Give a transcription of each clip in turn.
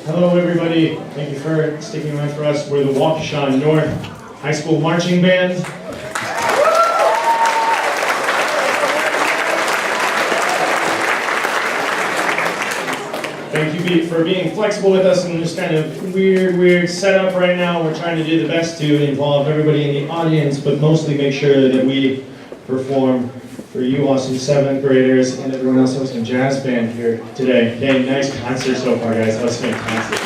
Hello everybody, thank you for sticking around for us. We're the Waukesha North High School Marching Band. Thank you for being flexible with us in this kind of weird setup right now. We're trying to do the best to involve everybody in the audience, but mostly make sure that we perform for you awesome 7th graders and everyone else hosting jazz band here today. Okay, nice concert so far, guys. That was fantastic.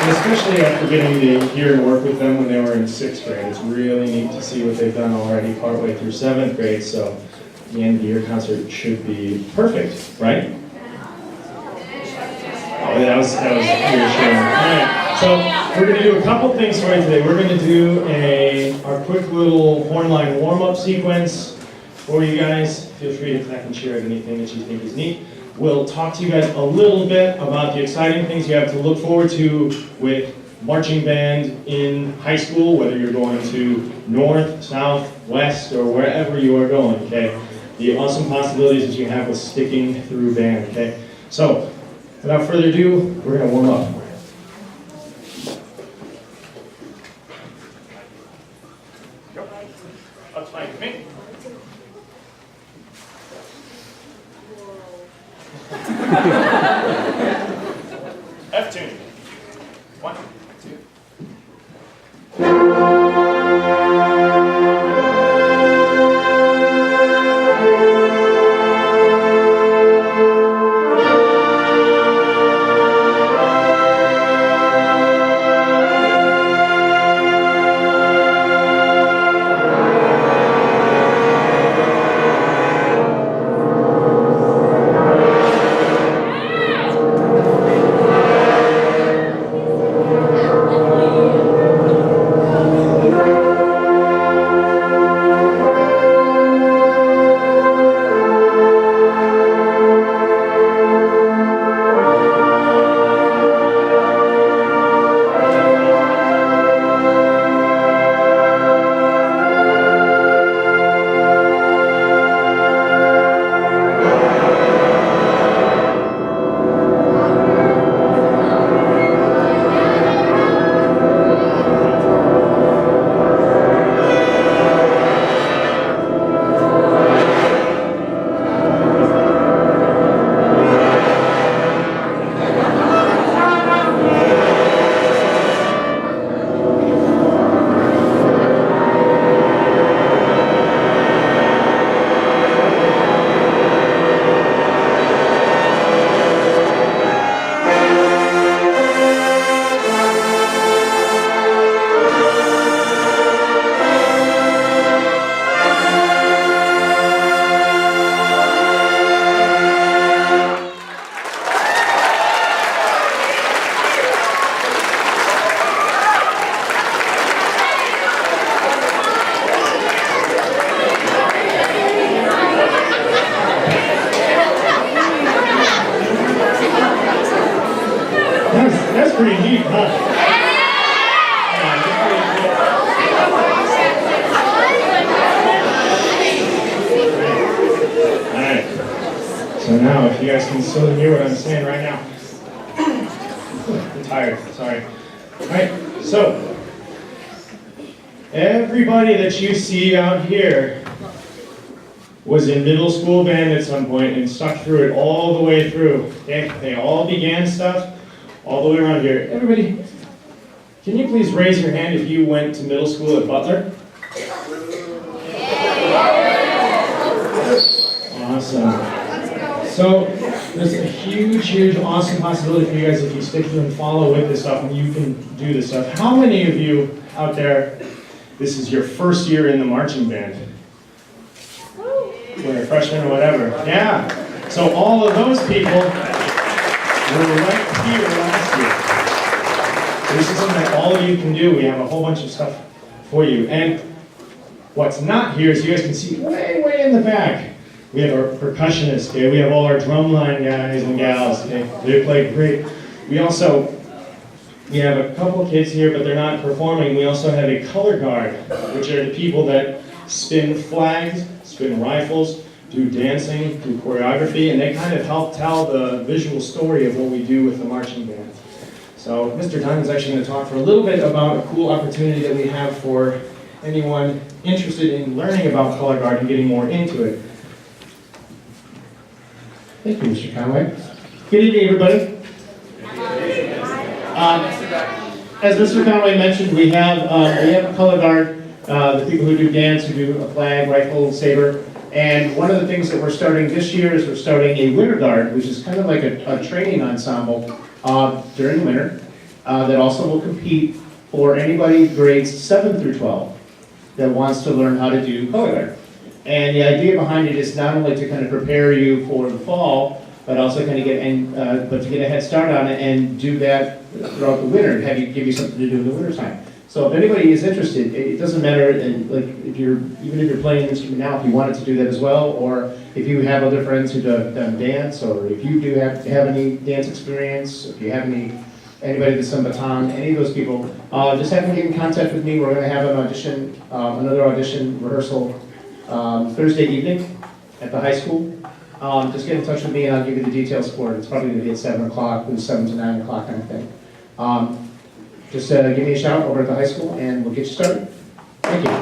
And especially after getting to hear and work with them when they were in 6th grade. It's really neat to see what they've done already partway through 7th grade. So the end of the year concert should be perfect, right? Oh, that was reassuring. All right, so we're going to do a couple things for you today. We're going to do our quick little horn line warm-up sequence for you guys. Feel free to clap and cheer at anything that you think is neat. We'll talk to you guys a little bit about the exciting things you have to look forward to with marching band in high school, whether you're going to north, south, west, or wherever you are going, okay? The awesome possibilities that you have with sticking through band, okay? So, without further ado, we're going to warm up. That's fine with me. F tune. 1, 2. That's pretty neat, huh? Alright. So now, if you guys can still hear what I'm saying right now. I'm tired, sorry. Alright, so everybody that you see out here was in middle school band at some point and stuck through it all the way through. Okay? They all began stuff all the way around here. Everybody, can you please raise your hand if you went to middle school at Butler? Awesome. So there's a huge, awesome possibility for you guys if you stick through and follow with this stuff, and you can do this stuff. How many of you out there, this is your first year in the marching band? When you're a freshman or whatever. Yeah. So all of those people were right here last year. So this is something that all of you can do. We have a whole bunch of stuff for you. And what's not here is you guys can see way in the back. We have our percussionists, okay? We have all our drumline guys and gals, okay? They play great. We have a couple kids here, but they're not performing. We also have a color guard, which are the people that spin flags, spin rifles, do dancing, do choreography, and they kind of help tell the visual story of what we do with the marching band. So Mr. Dunn is actually going to talk for a little bit about a cool opportunity that we have for anyone interested in learning about color guard and getting more into it. Thank you, Mr. Conway. Good evening, everybody. As Mr. Conway mentioned, we have a color guard, the people who do dance, who do a flag, rifle, saber. And one of the things that we're starting this year is we're starting a winter guard, which is kind of like a training ensemble during the winter that also will compete for anybody grades 7 through 12 that wants to learn how to do color guard. And the idea behind it is not only to kind of prepare you for the fall, but also kind of get to get a head start on it and do that throughout the winter, and give you something to do in the winter time. So if anybody is interested, it doesn't matter, and like even if you're playing an instrument now, if you wanted to do that as well, or if you have other friends who done dance, or if you do have any dance experience, if you have anybody that's done baton, any of those people, just have them get in contact with me. We're going to have an audition, another audition rehearsal Thursday evening at the high school. Just get in touch with me and I'll give you the details for it. It's probably going to be at 7 o'clock, 7 to 9 o'clock kind of thing. Just give me a shout over at the high school and we'll get you started. Thank you.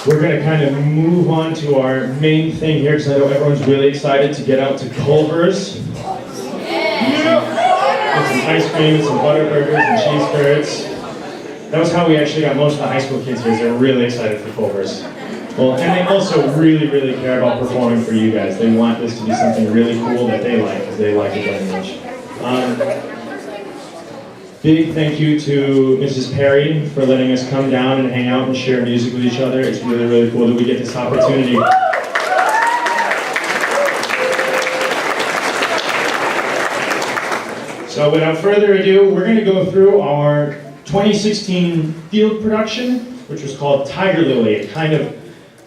We're going to kind of move on to our main thing here because I know everyone's really excited to get out to Culver's. Get some ice cream, some butter burgers, and cheese curds. That was how we actually got most of the high school kids here. They were really excited for Culver's. Well, and they also really, really care about performing for you guys. They want this to be something really cool that they like, because they like it very much. Big thank you to Mrs. Perry for letting us come down and hang out and share music with each other. It's really, really cool that we get this opportunity. So without further ado, we're going to go through our 2016 field production, which was called Tiger Lily. It kind of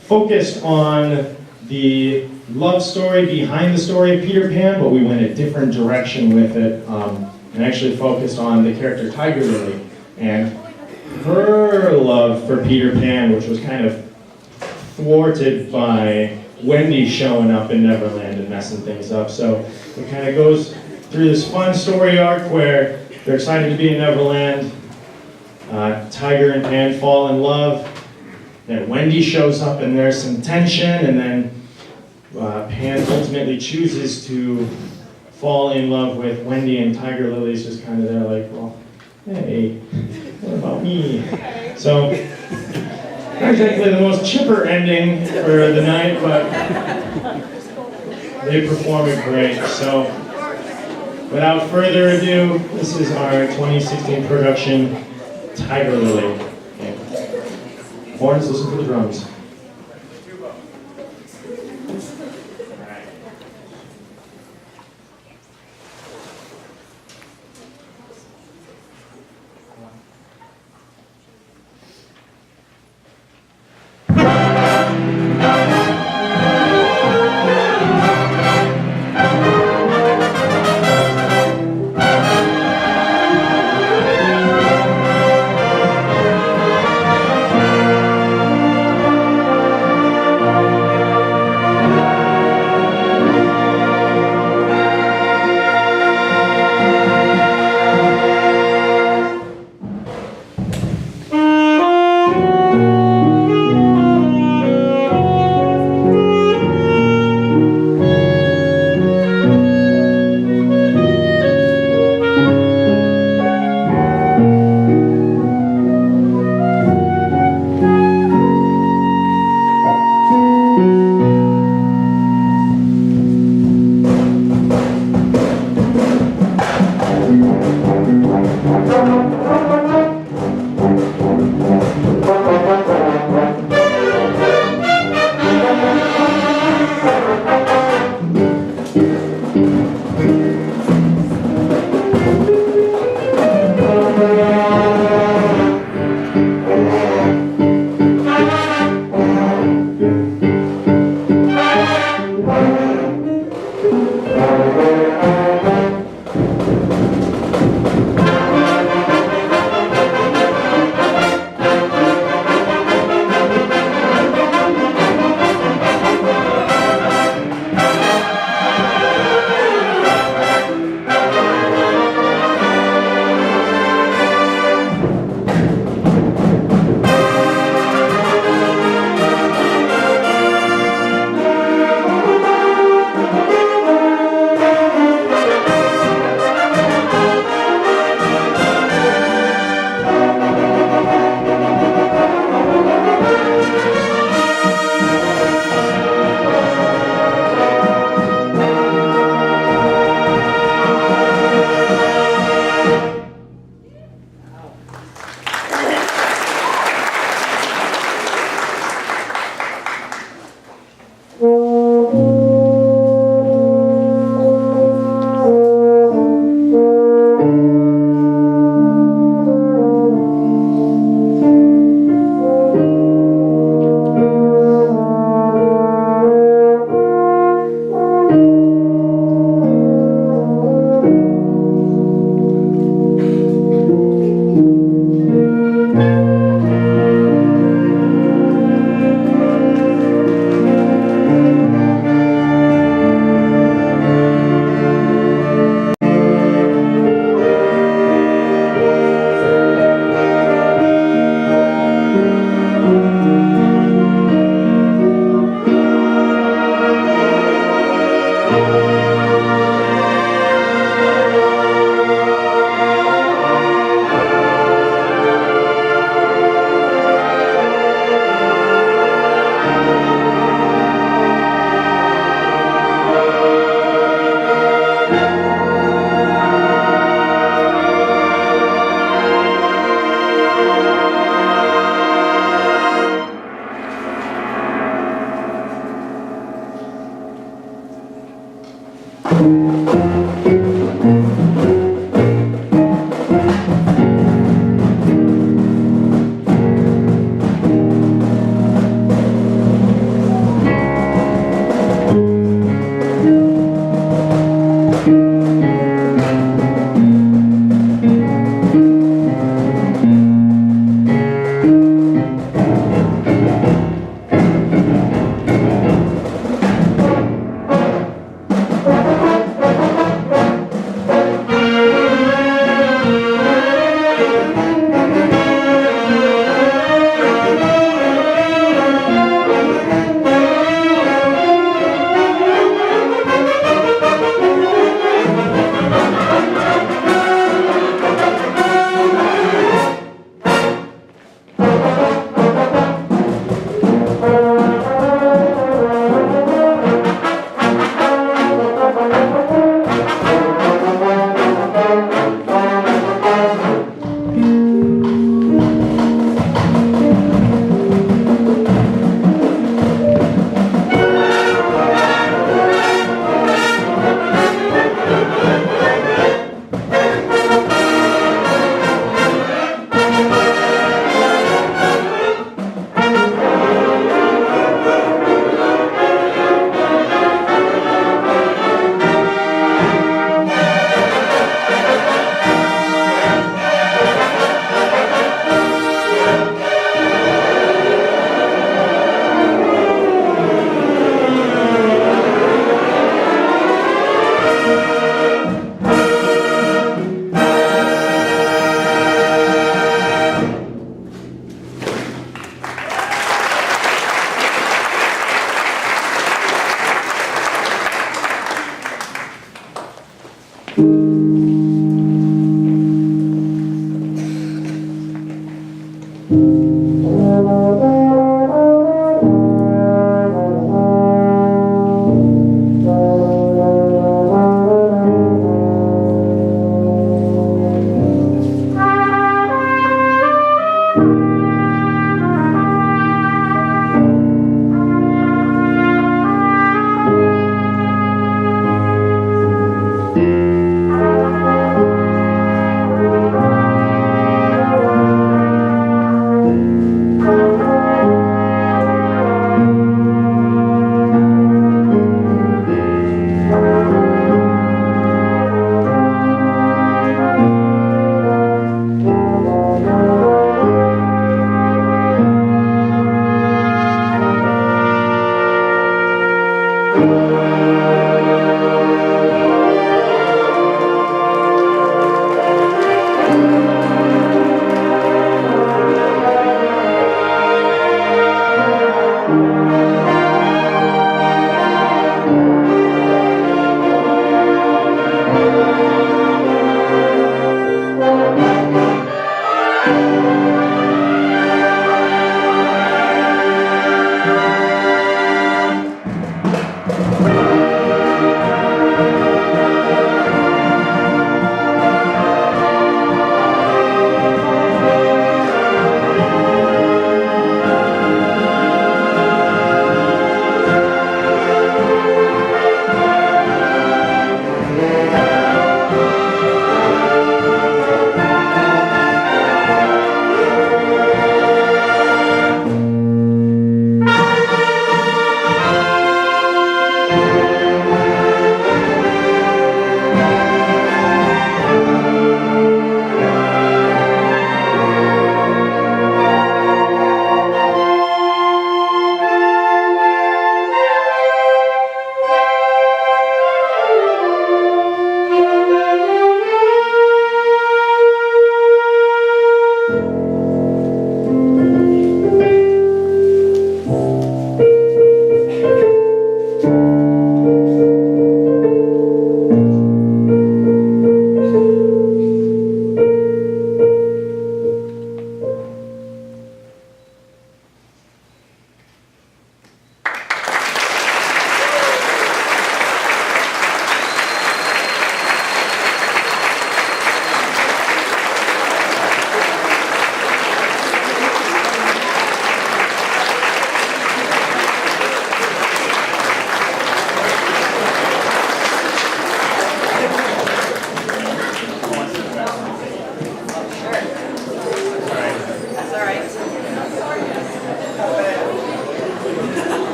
focused on the love story behind the story of Peter Pan, but we went a different direction with it, and actually focused on the character Tiger Lily and her love for Peter Pan, which was kind of thwarted by Wendy showing up in Neverland and messing things up. So it kind of goes through this fun story arc where they're excited to be in Neverland. Tiger and Pan fall in love. Then Wendy shows up and there's some tension, and then Pan ultimately chooses to fall in love with Wendy, and Tiger Lily's just kind of there like, well, hey, what about me? So, not exactly the most chipper ending for the night, but they perform it great. So, without further ado, this is our 2016 production, Tiger Lily. Okay. Horns, listen for the drums.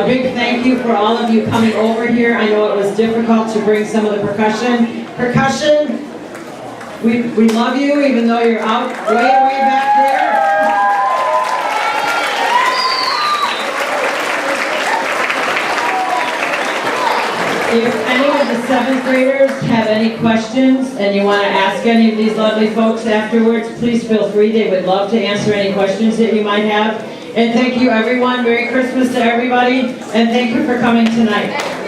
a big thank you for all of you coming over here. I know it was difficult to bring some of the percussion. We love you, even though you're out way back there. If any of the 7th graders have any questions and you want to ask any of these lovely folks afterwards, please feel free. They would love to answer any questions that you might have. And thank you, everyone. Merry Christmas to everybody, and thank you for coming tonight.